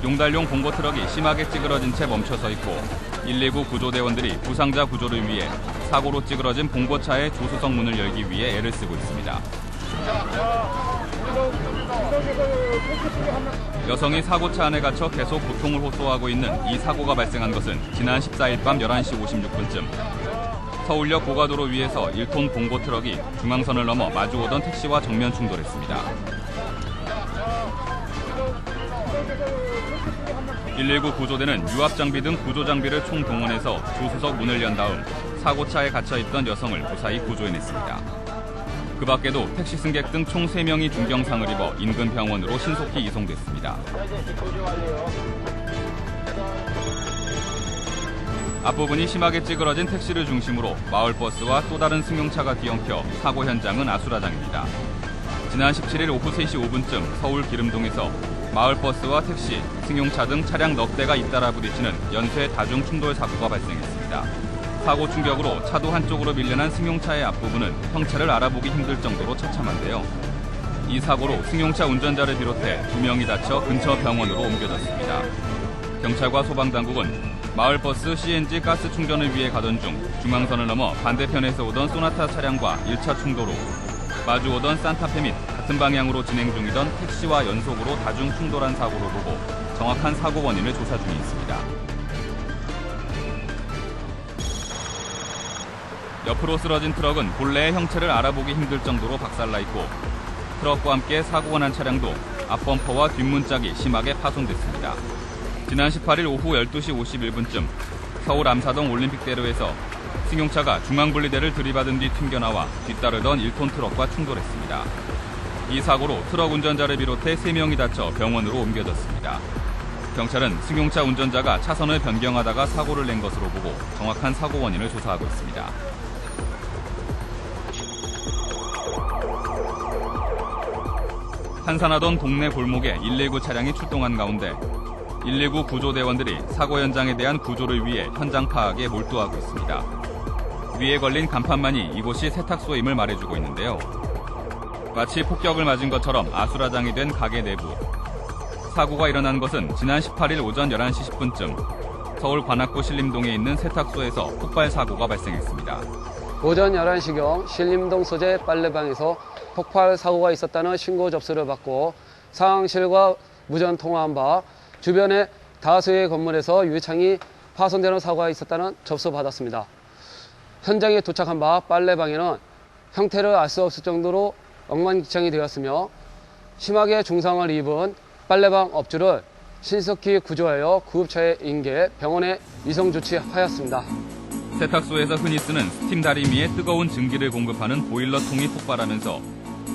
용달용 봉고 트럭이 심하게 찌그러진 채 멈춰서 있고 119 구조대원들이 부상자 구조를 위해 사고로 찌그러진 봉고차의 조수석 문을 열기 위해 애를 쓰고 있습니다. 여성이 사고차 안에 갇혀 계속 고통을 호소하고 있는 이 사고가 발생한 것은 지난 14일 밤 11시 56분쯤 서울역 고가도로 위에서 1톤 봉고 트럭이 중앙선을 넘어 마주오던 택시와 정면 충돌했습니다. 119 구조대는 유압장비 등 구조장비를 총동원해서 조수석 문을 연 다음 사고차에 갇혀있던 여성을 무사히 구조해냈습니다. 그 밖에도 택시 승객 등 총 3명이 중경상을 입어 인근 병원으로 신속히 이송됐습니다. 앞부분이 심하게 찌그러진 택시를 중심으로 마을버스와 또 다른 승용차가 뒤엉켜 사고 현장은 아수라장입니다. 지난 17일 오후 3시 5분쯤 서울 기름동에서 마을버스와 택시, 승용차 등 차량 넉 대가 잇따라 부딪히는 연쇄 다중 충돌 사고가 발생했습니다. 사고 충격으로 차도 한쪽으로 밀려난 승용차의 앞부분은 형체를 알아보기 힘들 정도로 처참한데요. 이 사고로 승용차 운전자를 비롯해 2명이 다쳐 근처 병원으로 옮겨졌습니다. 경찰과 소방당국은 마을버스 CNG 가스 충전을 위해 가던 중 중앙선을 넘어 반대편에서 오던 소나타 차량과 1차 충돌 후 마주오던 산타페 및 같은 방향으로 진행 중이던 택시와 연속으로 다중 충돌한 사고로 보고 정확한 사고 원인을 조사 중에 있습니다. 옆으로 쓰러진 트럭은 본래의 형체를 알아보기 힘들 정도로 박살나 있고 트럭과 함께 사고가 난 차량도 앞범퍼와 뒷문짝이 심하게 파손됐습니다. 지난 18일 오후 12시 51분쯤 서울 암사동 올림픽대로에서 승용차가 중앙분리대를 들이받은 뒤 튕겨나와 뒤따르던 1톤 트럭과 충돌했습니다. 이 사고로 트럭 운전자를 비롯해 3명이 다쳐 병원으로 옮겨졌습니다. 경찰은 승용차 운전자가 차선을 변경하다가 사고를 낸 것으로 보고 정확한 사고 원인을 조사하고 있습니다. 한산하던 동네 골목에 119 차량이 출동한 가운데 119 구조대원들이 사고 현장에 대한 구조를 위해 현장 파악에 몰두하고 있습니다. 위에 걸린 간판만이 이곳이 세탁소임을 말해주고 있는데요. 마치 폭격을 맞은 것처럼 아수라장이 된 가게 내부. 사고가 일어난 것은 지난 18일 오전 11시 10분쯤 서울 관악구 신림동에 있는 세탁소에서 폭발 사고가 발생했습니다. 오전 11시경 신림동 소재 빨래방에서 폭발 사고가 있었다는 신고 접수를 받고 상황실과 무전 통화한 바 주변의 다수의 건물에서 유리창이 파손되는 사고가 있었다는 접수 받았습니다. 현장에 도착한 바 빨래방에는 형태를 알 수 없을 정도로 엉망진창이 되었으며 심하게 중상을 입은 빨래방 업주를 신속히 구조하여 구급차에 인계 병원에 이송 조치하였습니다. 세탁소에서 흔히 쓰는 스팀 다리미에 뜨거운 증기를 공급하는 보일러통이 폭발하면서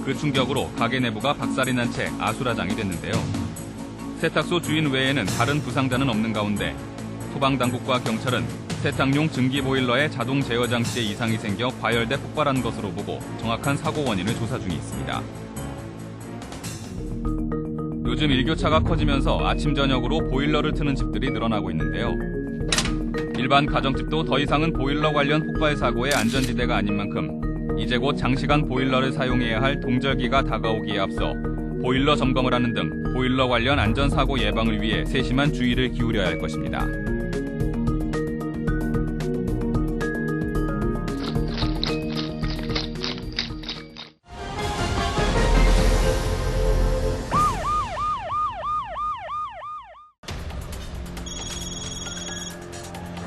그 충격으로 가게 내부가 박살이 난 채 아수라장이 됐는데요. 세탁소 주인 외에는 다른 부상자는 없는 가운데 소방당국과 경찰은 세탁용 증기 보일러에 자동 제어 장치에 이상이 생겨 과열돼 폭발한 것으로 보고 정확한 사고 원인을 조사 중에 있습니다. 요즘 일교차가 커지면서 아침 저녁으로 보일러를 트는 집들이 늘어나고 있는데요. 일반 가정집도 더 이상은 보일러 관련 폭발 사고의 안전지대가 아닌 만큼 이제 곧 장시간 보일러를 사용해야 할 동절기가 다가오기에 앞서 보일러 점검을 하는 등 보일러 관련 안전사고 예방을 위해 세심한 주의를 기울여야 할 것입니다.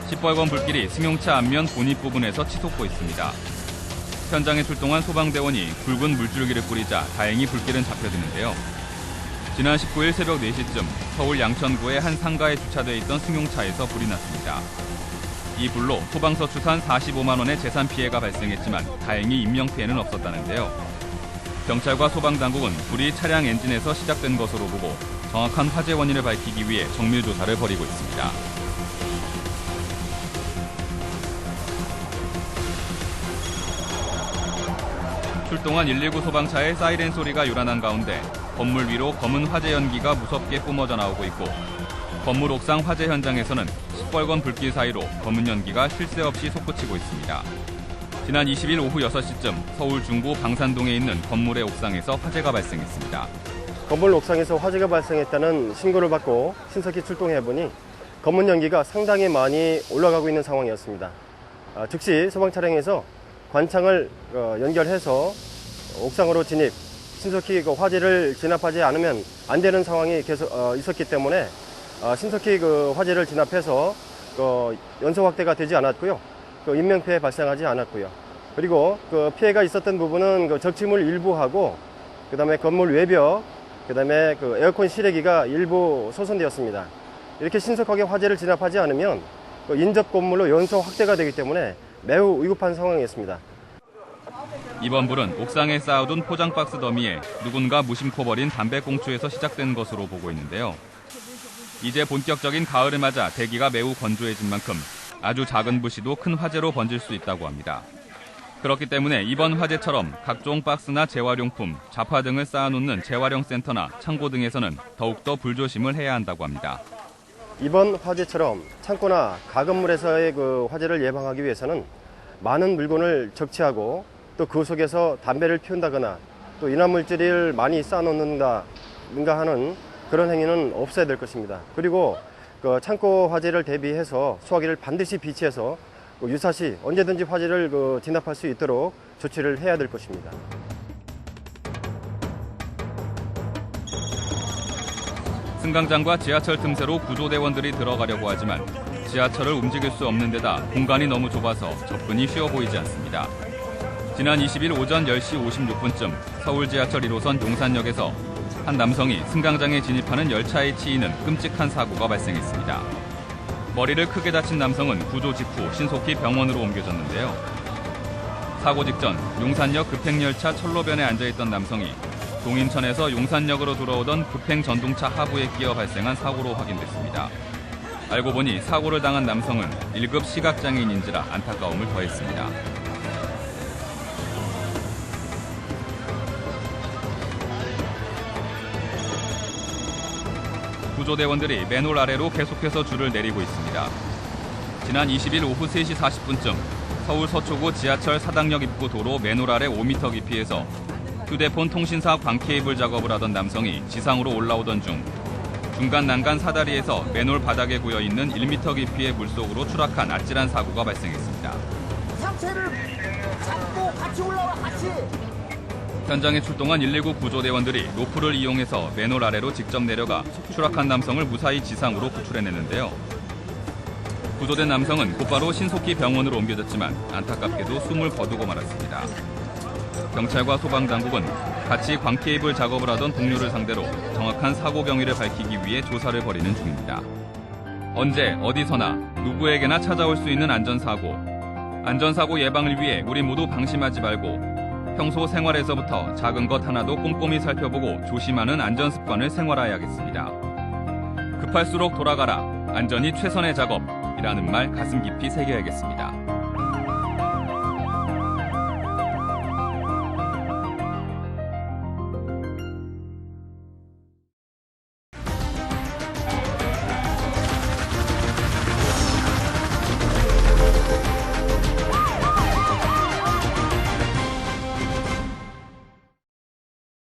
시뻘건 불길이 승용차 앞면 보닛 부분에서 치솟고 있습니다. 현장에 출동한 소방대원이 굵은 물줄기를 뿌리자 다행히 불길은 잡혀드는데요. 지난 19일 새벽 4시쯤 서울 양천구의 한 상가에 주차돼 있던 승용차에서 불이 났습니다. 이 불로 소방서 추산 45만 원의 재산 피해가 발생했지만 다행히 인명피해는 없었다는데요. 경찰과 소방당국은 불이 차량 엔진에서 시작된 것으로 보고 정확한 화재 원인을 밝히기 위해 정밀 조사를 벌이고 있습니다. 출동한 119 소방차의 사이렌 소리가 요란한 가운데 건물 위로 검은 화재 연기가 무섭게 뿜어져 나오고 있고 건물 옥상 화재 현장에서는 시뻘건 불길 사이로 검은 연기가 쉴 새 없이 솟구치고 있습니다. 지난 20일 오후 6시쯤 서울 중구 방산동에 있는 건물의 옥상에서 화재가 발생했습니다. 건물 옥상에서 화재가 발생했다는 신고를 받고 신속히 출동해보니 검은 연기가 상당히 많이 올라가고 있는 상황이었습니다. 즉시 소방 차량에서 관창을 연결해서 옥상으로 진입, 신속히 그 화재를 진압하지 않으면 안 되는 상황이 계속 있었기 때문에 신속히 그 화재를 진압해서 연소 확대가 되지 않았고요. 인명피해 발생하지 않았고요. 그리고 그 피해가 있었던 부분은 그 적치물 일부하고 그다음에 건물 외벽, 그다음에 그 에어컨 실외기가 일부 소손되었습니다. 이렇게 신속하게 화재를 진압하지 않으면 인접 건물로 연소 확대가 되기 때문에 매우 위급한 상황이었습니다. 이번 불은 옥상에 쌓아둔 포장박스 더미에 누군가 무심코 버린 담배꽁초에서 시작된 것으로 보고 있는데요. 이제 본격적인 가을을 맞아 대기가 매우 건조해진 만큼 아주 작은 불씨도 큰 화재로 번질 수 있다고 합니다. 그렇기 때문에 이번 화재처럼 각종 박스나 재활용품, 자파 등을 쌓아놓는 재활용 센터나 창고 등에서는 더욱더 불조심을 해야 한다고 합니다. 이번 화재처럼 창고나 가건물에서의 그 화재를 예방하기 위해서는 많은 물건을 적치하고 또 그 속에서 담배를 피운다거나 또 인화물질을 많이 쌓아놓는가 하는 그런 행위는 없어야 될 것입니다. 그리고 그 창고 화재를 대비해서 소화기를 반드시 비치해서 유사시 언제든지 화재를 진압할 수 있도록 조치를 해야 될 것입니다. 승강장과 지하철 틈새로 구조대원들이 들어가려고 하지만 지하철을 움직일 수 없는 데다 공간이 너무 좁아서 접근이 쉬워 보이지 않습니다. 지난 20일 오전 10시 56분쯤 서울 지하철 1호선 용산역에서 한 남성이 승강장에 진입하는 열차에 치이는 끔찍한 사고가 발생했습니다. 머리를 크게 다친 남성은 구조 직후 신속히 병원으로 옮겨졌는데요. 사고 직전 용산역 급행열차 철로변에 앉아있던 남성이 동인천에서 용산역으로 돌아오던 급행 전동차 하부에 끼어 발생한 사고로 확인됐습니다. 알고 보니 사고를 당한 남성은 1급 시각장애인인지라 안타까움을 더했습니다. 구조대원들이 맨홀 아래로 계속해서 줄을 내리고 있습니다. 지난 20일 오후 3시 40분쯤 서울 서초구 지하철 사당역 입구 도로 맨홀 아래 5m 깊이에서 휴대폰 통신사 광케이블 작업을 하던 남성이 지상으로 올라오던 중 중간 난간 사다리에서 맨홀 바닥에 고여있는 1m 깊이의 물속으로 추락한 아찔한 사고가 발생했습니다. 상체를 잡고 같이 올라와, 같이! 현장에 출동한 119 구조대원들이 로프를 이용해서 맨홀 아래로 직접 내려가 추락한 남성을 무사히 지상으로 구출해냈는데요. 구조된 남성은 곧바로 신속히 병원으로 옮겨졌지만 안타깝게도 숨을 거두고 말았습니다. 경찰과 소방당국은 같이 광케이블 작업을 하던 동료를 상대로 정확한 사고 경위를 밝히기 위해 조사를 벌이는 중입니다. 언제 어디서나 누구에게나 찾아올 수 있는 안전사고. 안전사고 예방을 위해 우리 모두 방심하지 말고 평소 생활에서부터 작은 것 하나도 꼼꼼히 살펴보고 조심하는 안전습관을 생활화해야겠습니다. 급할수록 돌아가라. 안전이 최선의 작업이라는 말 가슴 깊이 새겨야겠습니다.